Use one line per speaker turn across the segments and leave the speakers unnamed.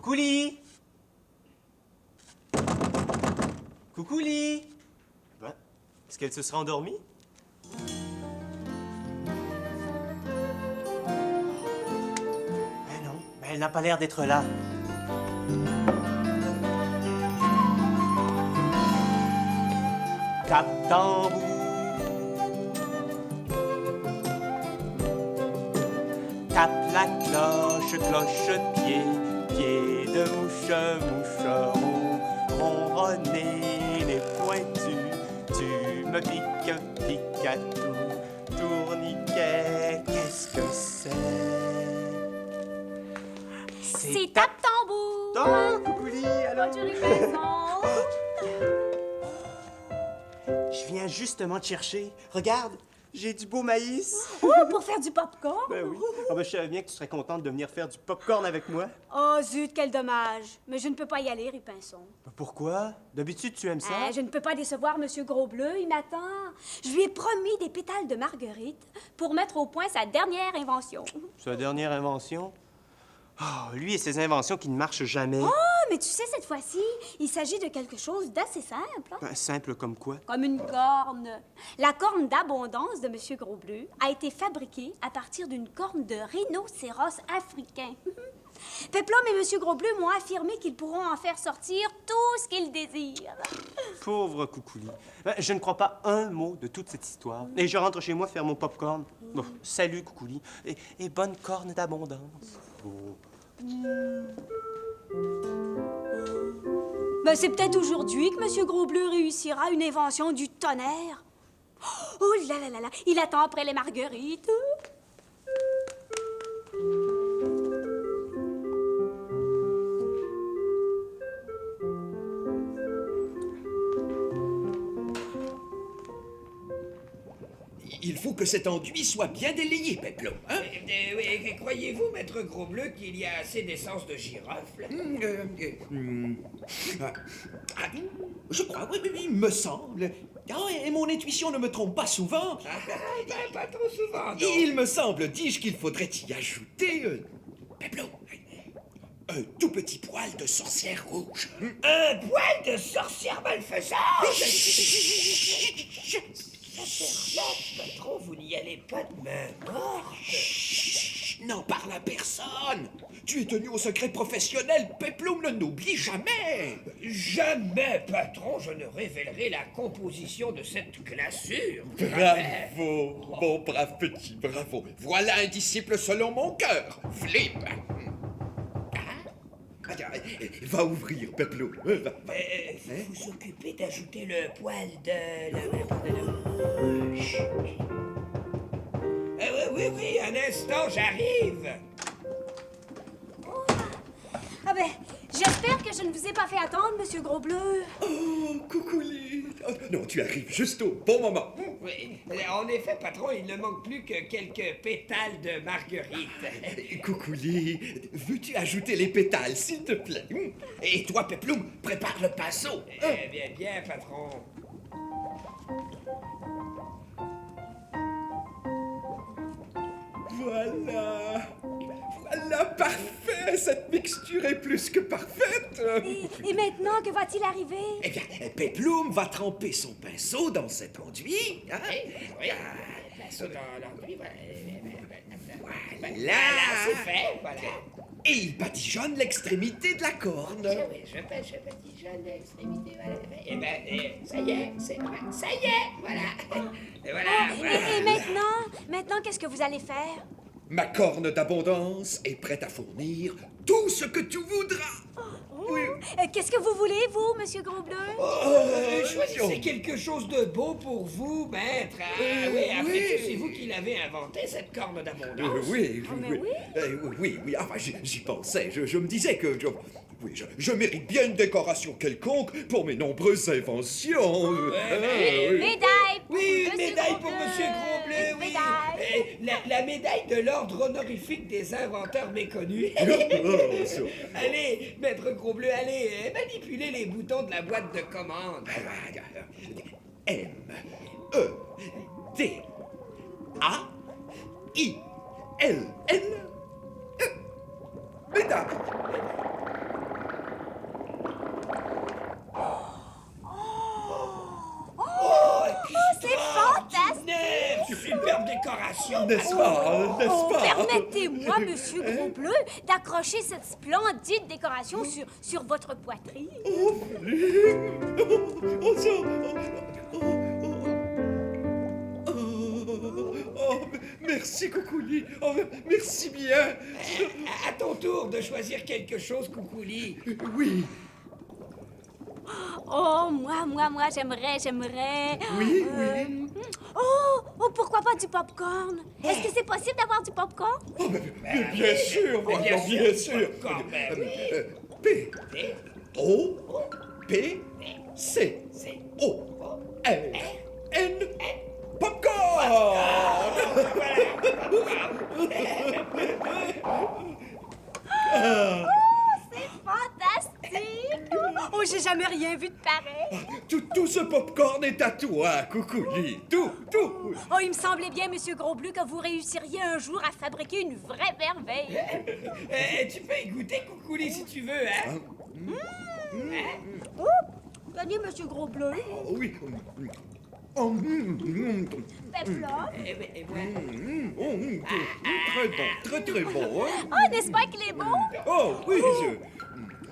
Coucouli! Coucouli! Ben, est-ce qu'elle se sera endormie? Ben non, ben elle n'a pas l'air d'être là. Tape tambour. Tape la cloche, cloche-pied, pied de mouche, moucheron, ronronner les pointus, tu me piques, pique à tout, tourniquet, qu'est-ce que c'est?
C'est tape tambour!
Oh, coucouli, alors?
Bonjour les maisons!
Je viens justement te chercher. Regarde, j'ai du beau maïs.
Oh, pour faire du popcorn?
Ben oui. Ah ben, je savais bien que tu serais contente de venir faire du popcorn avec moi.
Oh, zut, quel dommage. Mais je ne peux pas y aller, Ripinson.
Ben pourquoi? D'habitude, tu aimes ça?
Je ne peux pas décevoir Monsieur Gros-Bleu, il m'attend. Je lui ai promis des pétales de marguerite pour mettre au point sa dernière invention.
Sa dernière invention? Oh, lui et ses inventions qui ne marchent jamais.
Oh, mais tu sais, cette fois-ci, il s'agit de quelque chose d'assez simple. Hein?
Ben, simple comme quoi?
Comme une corne. La corne d'abondance de Monsieur Gros-Bleu a été fabriquée à partir d'une corne de rhinocéros africain. Peplum et Monsieur Gros-Bleu m'ont affirmé qu'ils pourront en faire sortir tout ce qu'ils désirent.
Pauvre Coucouli. Ben, je ne crois pas un mot de toute cette histoire. Et je rentre chez moi faire mon popcorn. Bon, salut, Coucouli. Et bonne corne d'abondance. Oh.
Ben, c'est peut-être aujourd'hui que Monsieur Gros-Bleu réussira une invention du tonnerre. Oh là là là là, il attend après les marguerites.
Il faut que cet enduit soit bien délayé, Peplum, hein?
Oui, croyez-vous, maître Gros-Bleu, qu'il y a assez d'essence de girofle?
Je crois, oui, il me semble. Ah, et mon intuition ne me trompe pas souvent.
Pas trop souvent, non.
Il me semble, dis-je, qu'il faudrait y ajouter, Peplum, un tout petit poil de sorcière rouge.
Un poil de sorcière malfaisante! Patron, vous n'y allez pas de main morte.
N'en parle à personne. Tu es tenu au secret professionnel. Peplum ne n'oublie jamais.
Jamais, patron, je ne révélerai la composition de cette glaçure.
Bravo, mon brave petit, bravo. Voilà un disciple selon mon cœur. Flip. Va ouvrir, Peplum. Va.
Vous occupez d'ajouter le poil de oui, un instant, j'arrive.
Ah ben, j'espère que je ne vous ai pas fait attendre, Monsieur Gros-Bleu.
Oh, Coucouli. Oh, non, tu arrives juste au bon moment.
Oui, en effet, patron, il ne manque plus que quelques pétales de marguerite.
Coucouli, veux-tu ajouter les pétales, s'il te plaît? Et toi, Peplum, prépare le pinceau.
Bien, patron.
Voilà, parfait. Cette mixture est plus que parfaite.
Et maintenant, que va-t-il arriver?
Eh bien, Peplum va tremper son pinceau dans cet enduit. Hein?
Oui, pinceau dans l'enduit, voilà,
c'est
fait, voilà.
Et il badigeonne l'extrémité de la corne.
Oui, je badigeonne l'extrémité, voilà. Eh bien, ça y est, voilà. Et voilà,
Et maintenant, qu'est-ce que vous allez faire?
Ma corne d'abondance est prête à fournir tout ce que tu voudras. Oui.
Qu'est-ce que vous voulez, vous, Monsieur Gros-Bleu?
Choisissez quelque chose de beau pour vous, maître. Après tout, c'est vous qui l'avez inventé, cette corne d'abondance.
Oui.
mais oui.
Oui. Enfin, j'y pensais. Je me disais que je mérite bien une décoration quelconque pour mes nombreuses inventions.
Médaille!
Oui, une
Monsieur
médaille pour
Gros-Bleu.
Monsieur Gros-Bleu, oui.
Médaille.
La médaille de l'ordre honorifique des inventeurs méconnus. Allez, maître Gros-Bleu, allez, manipulez les boutons de la boîte de commande.
M, E, D, A, I, L, N, E. Médaille. N'est-ce pas? N'est-ce pas?
Permettez-moi, Monsieur Gros-Bleu, d'accrocher cette splendide décoration sur votre poitrine.
Oh, ça... Oh, merci, Coucouli. Oh, merci bien.
À ton tour de choisir quelque chose, Coucouli.
Oui,
Oh, moi, j'aimerais.
oui.
Pourquoi pas du popcorn? Est-ce que c'est possible d'avoir du popcorn?
Oh, mais bien sûr, voyons, bien sûr.
Popcorn, ben oui.
P. O. P. C. O. R. N. Popcorn!
C'est fantastique! Oh, j'ai jamais rien vu de pareil.
Tout ce popcorn est à toi, Coucouli. Tout.
Oh, il me semblait bien, Monsieur Gros-Bleu, que vous réussiriez un jour à fabriquer une vraie merveille.
Tu peux y goûter, Coucouli, si tu veux, hein?
Tenez, Monsieur Gros-Bleu.
Oh, oui. Oh,
Péplum.
Et voilà.
très bon, très bon. Hein?
Oh, n'est-ce pas qu'il est bon?
Oh, oui,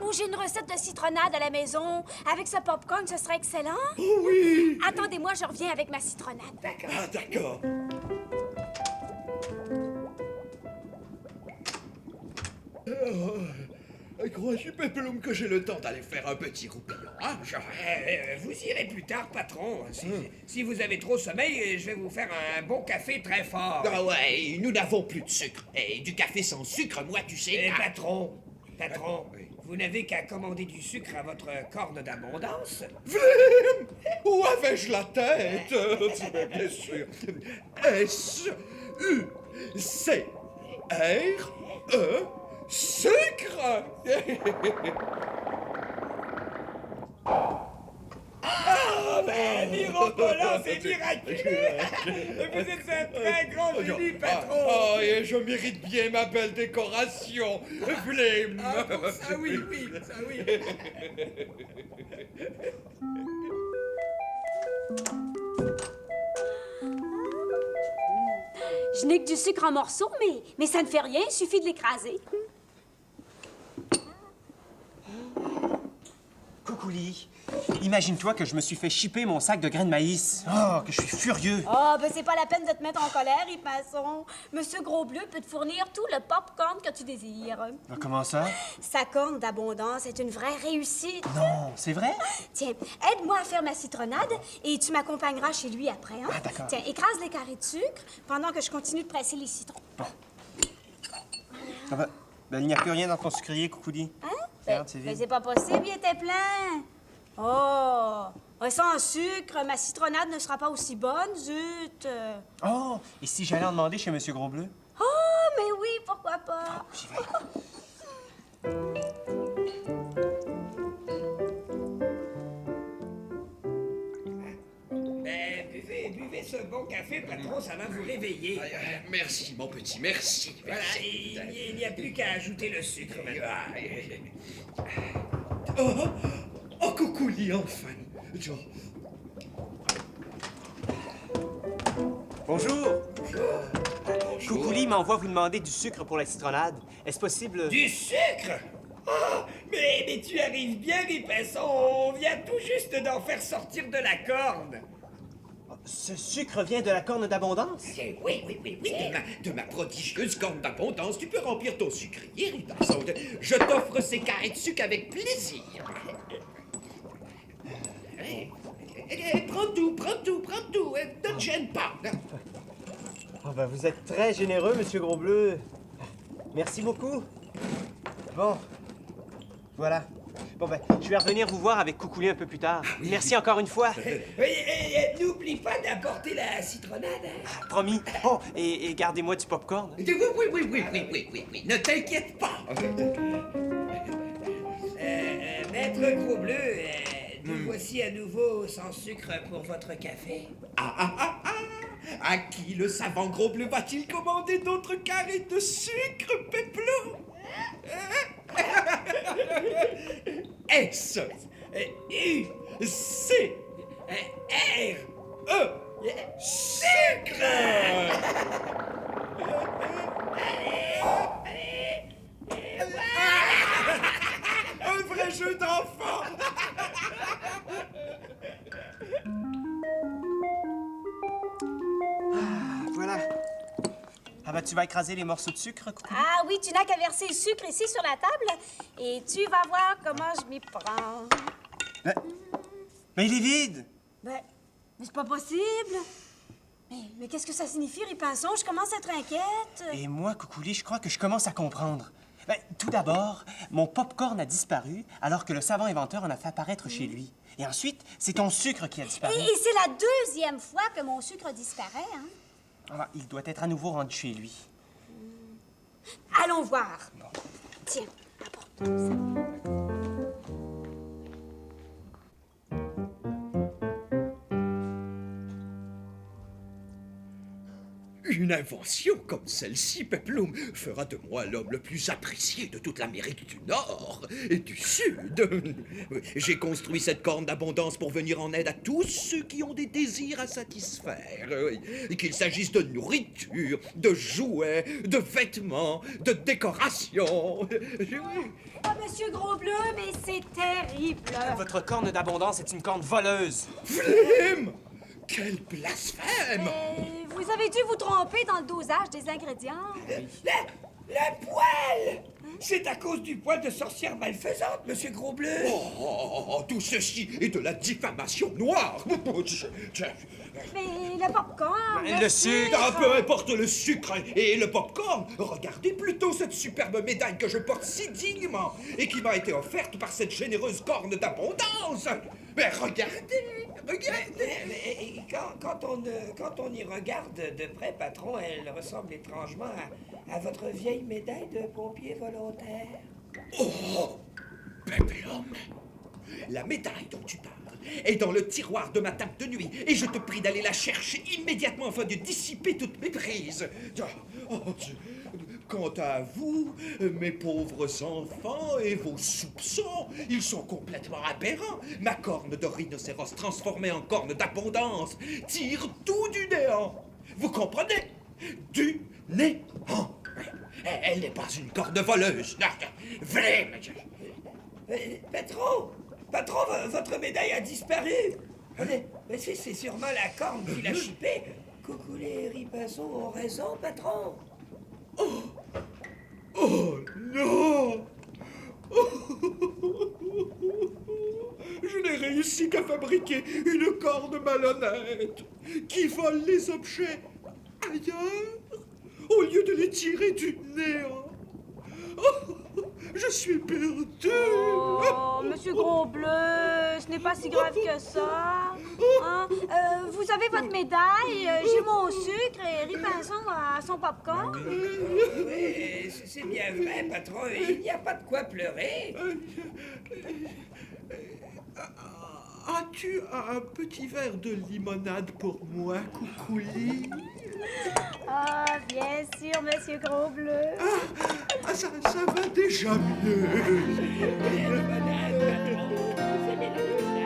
Oh, j'ai une recette de citronnade à la maison. Avec ce popcorn, ce serait excellent.
Oh, oui.
Attendez-moi, je reviens avec ma citronnade.
Ah, d'accord. Crois-tu, Peplum, que j'ai le temps d'aller faire un petit roupillon, hein?
Vous irez plus tard, patron. Si vous avez trop sommeil, je vais vous faire un bon café très fort.
Ah ouais, nous n'avons plus de sucre. Et du café sans sucre, moi, tu sais...
Patron,
oui.
vous n'avez qu'à commander du sucre à votre corne d'abondance.
Vlim! Où avais-je la tête? Mais bien sûr. S-U-C-R-E... Sucre!
Mirobolant, c'est miraculeux! Vous êtes un très grand génie, patron!
Et je mérite bien ma belle décoration. Vlim!
Ça oui.
Je n'ai que du sucre en morceaux, mais ça ne fait rien, il suffit de l'écraser.
Coucouli, imagine-toi que je me suis fait chipper mon sac de grains de maïs. Oh, que je suis furieux.
Ah, ben c'est pas la peine de te mettre en colère, Ripasson. Monsieur Gros-Bleu peut te fournir tout le popcorn que tu désires.
Ah, comment ça?
Sa corne d'abondance est une vraie réussite.
Non, c'est vrai?
Tiens, aide-moi à faire ma citronnade et tu m'accompagneras chez lui après, hein?
Ah, d'accord.
Tiens, écrase les carrés de sucre pendant que je continue de presser les citrons.
Ah ben, il n'y a plus rien dans ton sucrier, Coucouli.
Hein?
Regarde, c'est
Ben,
vide.
c'est pas possible, il était plein. Oh! Sans sucre, ma citronnade ne sera pas aussi bonne, zut.
Oh, et si j'allais en demander chez Monsieur Gros-Bleu?
Oh, mais oui, pourquoi pas?
J'y vais.
Buvez ce bon café, patron, ça va vous réveiller.
Merci, mon petit, merci.
Voilà, il n'y a plus qu'à ajouter le sucre maintenant.
Oh, Coucouli, enfin.
Bonjour. Coucouli m'envoie vous demander du sucre pour la citronnade. Est-ce possible?
Du sucre? Ah, mais tu arrives bien, Ripasson. On vient tout juste d'en faire sortir de la corne.
Ce sucre vient de la corne d'abondance?
Oui. De ma prodigieuse corne d'abondance, tu peux remplir ton sucrier, Ripasson. Je t'offre ces carrés de sucre avec plaisir. Prends tout. Ne te gêne pas.
Oh, ben, vous êtes très généreux, Monsieur Gros-Bleu. Merci beaucoup. Bon, voilà. Bon, ben, je vais revenir vous voir avec Coucouli un peu plus tard. Merci encore une fois.
N'oublie pas d'apporter la citronnade. Hein?
Promis. Oh, et gardez-moi du popcorn.
Oui. Ne t'inquiète pas.
Maître Gros-Bleu, nous voici à nouveau sans sucre pour votre café.
À qui le savant Gros-Bleu va-t-il commander d'autres carrés de sucre, Peplum? S U C
R
E Sucre!
tu vas écraser les morceaux de sucre, Coucou?
Ah oui, tu n'as qu'à verser le sucre ici sur la table et tu vas voir comment je m'y prends.
Mais il est vide!
Ben, mais c'est pas possible. Mais qu'est-ce que ça signifie, Ripinson? Je commence à être inquiète.
Et moi, Coucouli, je crois que je commence à comprendre. Ben, tout d'abord, mon pop-corn a disparu alors que le savant inventeur en a fait apparaître chez lui. Et ensuite, c'est ton sucre qui a disparu.
Et c'est la deuxième fois que mon sucre disparaît, hein?
Ah, il doit être à nouveau rendu chez lui.
Allons voir. Tiens, apporte ça.
Une invention comme celle-ci, Peplum, fera de moi l'homme le plus apprécié de toute l'Amérique du Nord et du Sud. J'ai construit cette corne d'abondance pour venir en aide à tous ceux qui ont des désirs à satisfaire. Qu'il s'agisse de nourriture, de jouets, de vêtements, de décorations.
Oh, Monsieur Gros-Bleu, mais c'est terrible.
Votre corne d'abondance est une corne voleuse.
Flim! Quel blasphème!
Vous avez dû vous tromper dans le dosage des ingrédients.
Le poil! C'est à cause du poil de sorcière malfaisante, Monsieur Gros-Bleu.
Oh, tout ceci est de la diffamation noire.
Mais le popcorn...
Le sucre!
Ah, peu importe le sucre et le popcorn, regardez plutôt cette superbe médaille que je porte si dignement et qui m'a été offerte par cette généreuse corne d'abondance. Mais regardez!
Mais quand on y regarde de près, patron, elle ressemble étrangement à votre vieille médaille de pompier volontaire.
Oh, Peplum, la médaille dont tu parles est dans le tiroir de ma table de nuit et je te prie d'aller la chercher immédiatement afin de dissiper toutes mes prises. Quant à vous, mes pauvres enfants et vos soupçons, ils sont complètement aberrants. Ma corne de rhinocéros transformée en corne d'abondance tire tout du néant. Vous comprenez? Du néant. Elle n'est pas une corne voleuse. Vrai.
Patron, votre médaille a disparu. Mais c'est sûrement la corne qui l'a chippée. Coucou les Ripinson ont raison, patron.
Oh non! Je n'ai réussi qu'à fabriquer une corne malhonnête qui vole les objets ailleurs au lieu de les tirer du néant. Oh, je suis perdu!
Oh, Monsieur Gros-Bleu, ce n'est pas si grave que ça. Hein? Vous avez votre médaille, j'ai mon sucre et Ripinson a son popcorn.
Oui, c'est bien vrai, patron. Il n'y a pas de quoi pleurer.
As-tu un petit verre de limonade pour moi, Coucouli?
Ah, bien sûr, Monsieur Gros-Bleu.
Ça va déjà mieux.
Limonade, patron. Vous aimez la limonade?